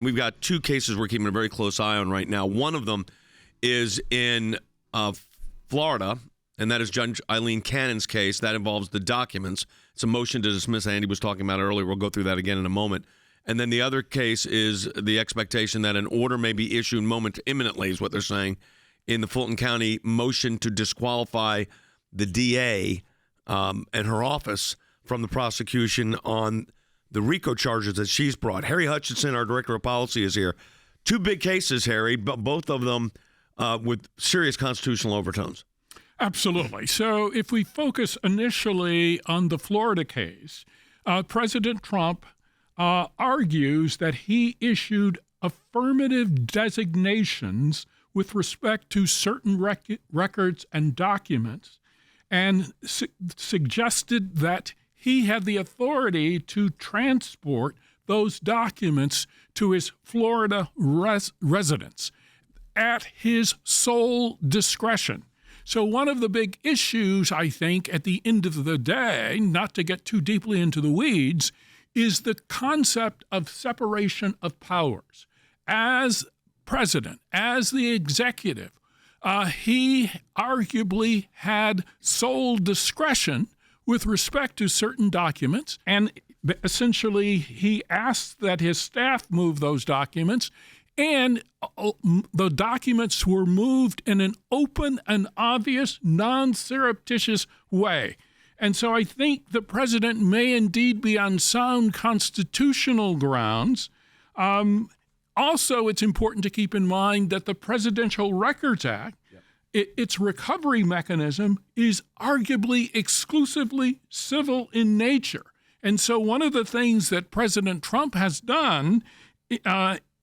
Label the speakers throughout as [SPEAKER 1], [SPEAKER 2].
[SPEAKER 1] we've got two cases we're keeping a very close eye on right now. One of them is in Florida, and that is Judge Eileen Cannon's case. That involves the documents. It's a motion to dismiss. Andy was talking about it earlier. We'll go through that again in a moment. And then the other case is the expectation that an order may be issued imminently, is what they're saying, in the Fulton County motion to disqualify the DA and her office from the prosecution on the RICO charges that she's brought. Harry Hutchinson, our director of policy, is here. Two big cases, Harry, but both of them with serious constitutional overtones.
[SPEAKER 2] Absolutely. So if we focus initially on the Florida case, President Trump argues that he issued affirmative designations with respect to certain records and documents, and suggested that he had the authority to transport those documents to his Florida residence at his sole discretion. So one of the big issues, I think, at the end of the day, not to get too deeply into the weeds, is the concept of separation of powers. As president, as the executive, he arguably had sole discretion with respect to certain documents, and essentially he asked that his staff move those documents, and the documents were moved in an open and obvious, non-surreptitious way. And so I think the president may indeed be on sound constitutional grounds. Also, it's important to keep in mind that the Presidential Records Act, its recovery mechanism, is arguably exclusively civil in nature. And so one of the things that President Trump has done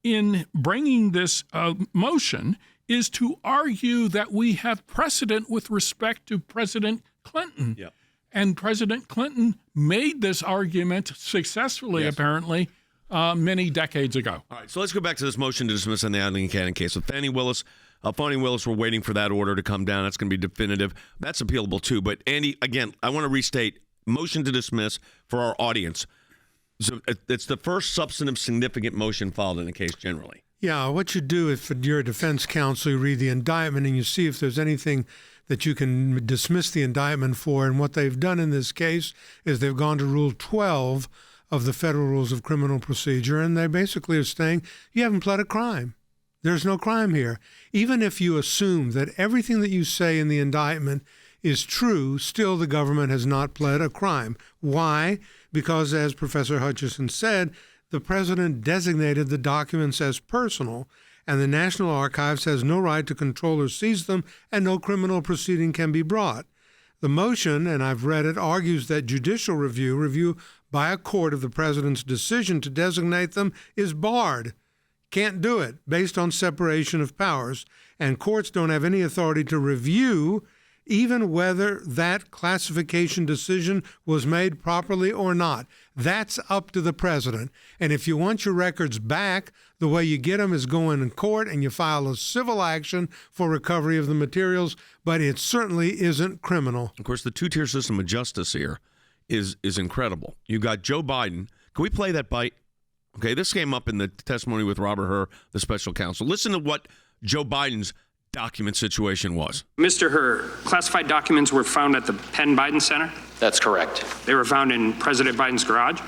[SPEAKER 2] in bringing this motion is to argue that we have precedent with respect to President Clinton. Yep. And President Clinton made this argument successfully, apparently, many decades ago.
[SPEAKER 1] All right, so let's go back to this motion to dismiss on the Eileen Cannon case. With Fani Willis, we're waiting for that order to come down. That's going to be definitive. That's appealable, too. But, Andy, again, I want to restate, motion to dismiss for our audience. So it's the first substantive significant motion filed in a case generally.
[SPEAKER 3] Yeah, what you do if you're a defense counsel, you read the indictment and you see if there's anything that you can dismiss the indictment for. And what they've done in this case is they've gone to Rule 12 of the Federal Rules of Criminal Procedure, and they basically are saying, you haven't pled a crime. There's no crime here. Even if you assume that everything that you say in the indictment is true, still the government has not pled a crime. Why? Because, as Professor Hutchison said, the president designated the documents as personal, and the National Archives has no right to control or seize them, and no criminal proceeding can be brought. The motion, and I've read it, argues that judicial review by a court of the president's decision to designate them is barred. Can't do it based on separation of powers, and courts don't have any authority to review even whether that classification decision was made properly or not. That's up to the president. And if you want your records back, the way you get them is going in court and you file a civil action for recovery of the materials, but it certainly isn't criminal.
[SPEAKER 1] Of course, the two-tier system of justice here is incredible. You got Joe Biden. Can we play that bite? Okay, this came up in the testimony with Robert Hur, the special counsel. Listen to what Joe Biden's document situation was.
[SPEAKER 4] Mr. Hur, classified documents were found at the Penn Biden Center?
[SPEAKER 5] That's correct.
[SPEAKER 4] They were found in President Biden's garage?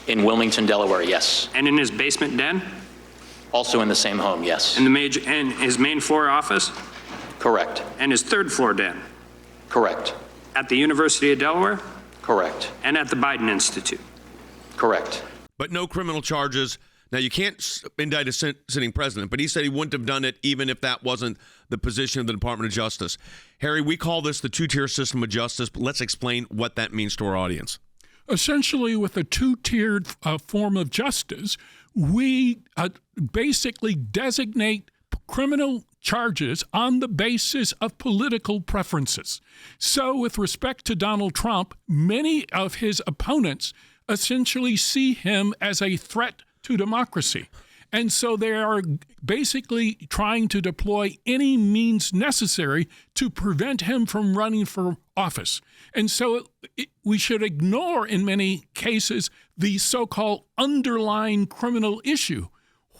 [SPEAKER 5] In Wilmington, Delaware, yes.
[SPEAKER 4] And in his basement den?
[SPEAKER 5] Also in the same home, yes.
[SPEAKER 4] And his main floor office?
[SPEAKER 5] Correct.
[SPEAKER 4] And his third floor den?
[SPEAKER 5] Correct.
[SPEAKER 4] At the University of Delaware?
[SPEAKER 5] Correct.
[SPEAKER 4] And at the Biden Institute?
[SPEAKER 5] Correct.
[SPEAKER 1] But no criminal charges. Now, you can't indict a sitting president, but he said he wouldn't have done it even if that wasn't the position of the Department of Justice. Harry, we call this the two-tier system of justice, but let's explain what that means to our audience.
[SPEAKER 2] Essentially, with a two-tiered form of justice, we basically designate criminal charges on the basis of political preferences. So with respect to Donald Trump, many of his opponents essentially see him as a threat to democracy. And so they are basically trying to deploy any means necessary to prevent him from running for office. And so we should ignore, in many cases, the so-called underlying criminal issue.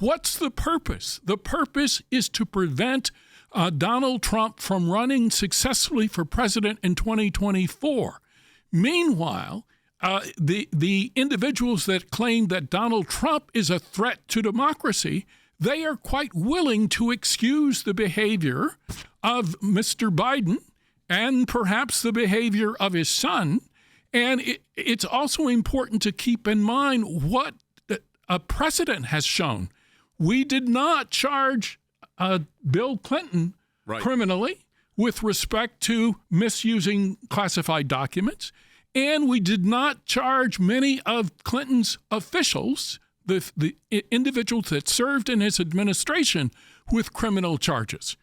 [SPEAKER 2] What's the purpose? The purpose is to prevent Donald Trump from running successfully for president in 2024. Meanwhile, the individuals that claim that Donald Trump is a threat to democracy, they are quite willing to excuse the behavior of Mr. Biden and perhaps the behavior of his son. And it's also important to keep in mind what a precedent has shown. We did not charge Bill Clinton criminally with respect to misusing classified documents, and we did not charge many of Clinton's officials, the individuals that served in his administration, with criminal charges.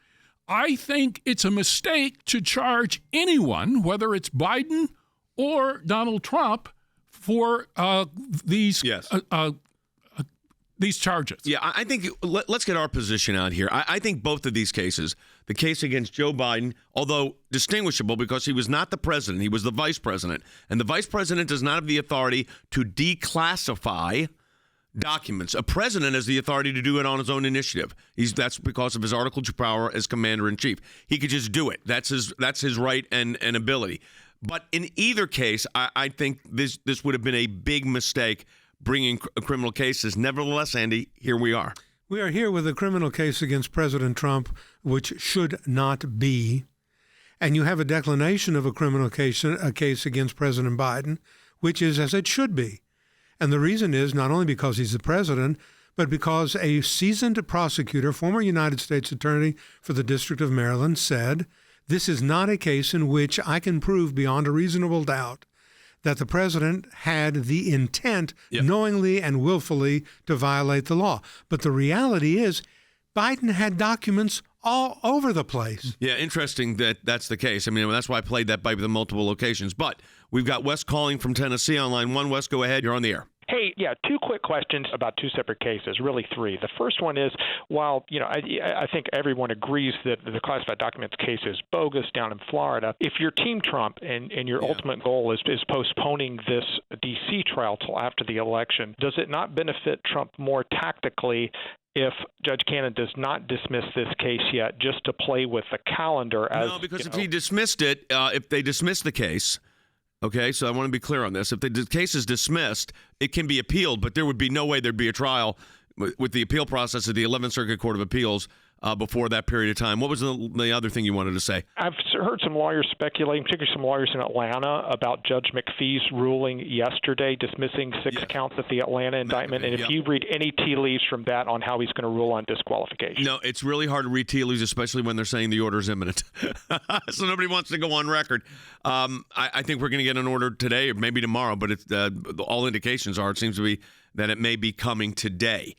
[SPEAKER 2] I think it's a mistake to charge anyone, whether it's Biden or Donald Trump, for these charges.
[SPEAKER 1] Yeah, I think let's get our position out here. I think both of these cases, the case against Joe Biden, although distinguishable because he was not the president, he was the vice president, and the vice president does not have the authority to declassify documents. A president has the authority to do it on his own initiative. That's because of his article of power as commander in chief. He could just do it. That's his right and ability. But in either case, I think this would have been a big mistake bringing criminal cases. Nevertheless, Andy, here we are.
[SPEAKER 3] We are here with a criminal case against President Trump, which should not be. And you have a declination of a criminal case, a case against President Biden, which is as it should be. And the reason is not only because he's the president, but because a seasoned prosecutor, former United States attorney for the District of Maryland, said, this is not a case in which I can prove beyond a reasonable doubt that the president had the intent knowingly and willfully to violate the law. But the reality is Biden had documents all over the place.
[SPEAKER 1] Yeah, interesting that that's the case. I mean, that's why I played that by the multiple locations. But we've got Wes calling from Tennessee on line one. Wes, go ahead. You're on the air.
[SPEAKER 6] Hey, yeah, two quick questions about two separate cases, really three. The first one is, while, I think everyone agrees that the classified documents case is bogus down in Florida, if you're Team Trump and your ultimate goal is postponing this D.C. trial till after the election, does it not benefit Trump more tactically if Judge Cannon does not dismiss this case yet, just to play with the calendar?
[SPEAKER 1] No, because if he dismissed it, if they dismiss the case, okay, so I want to be clear on this. If the case is dismissed, it can be appealed, but there would be no way there'd be a trial with the appeal process of the 11th Circuit Court of Appeals before that period of time. What was the other thing you wanted to say?
[SPEAKER 6] I've heard some lawyers speculating, particularly some lawyers in Atlanta, about Judge McPhee's ruling yesterday dismissing six counts of the Atlanta indictment. And if you read any tea leaves from that on how he's going to rule on disqualification.
[SPEAKER 1] No, it's really hard to read tea leaves, especially when they're saying the order is imminent. So nobody wants to go on record. I think we're going to get an order today or maybe tomorrow, but all indications are it seems to be that it may be coming today.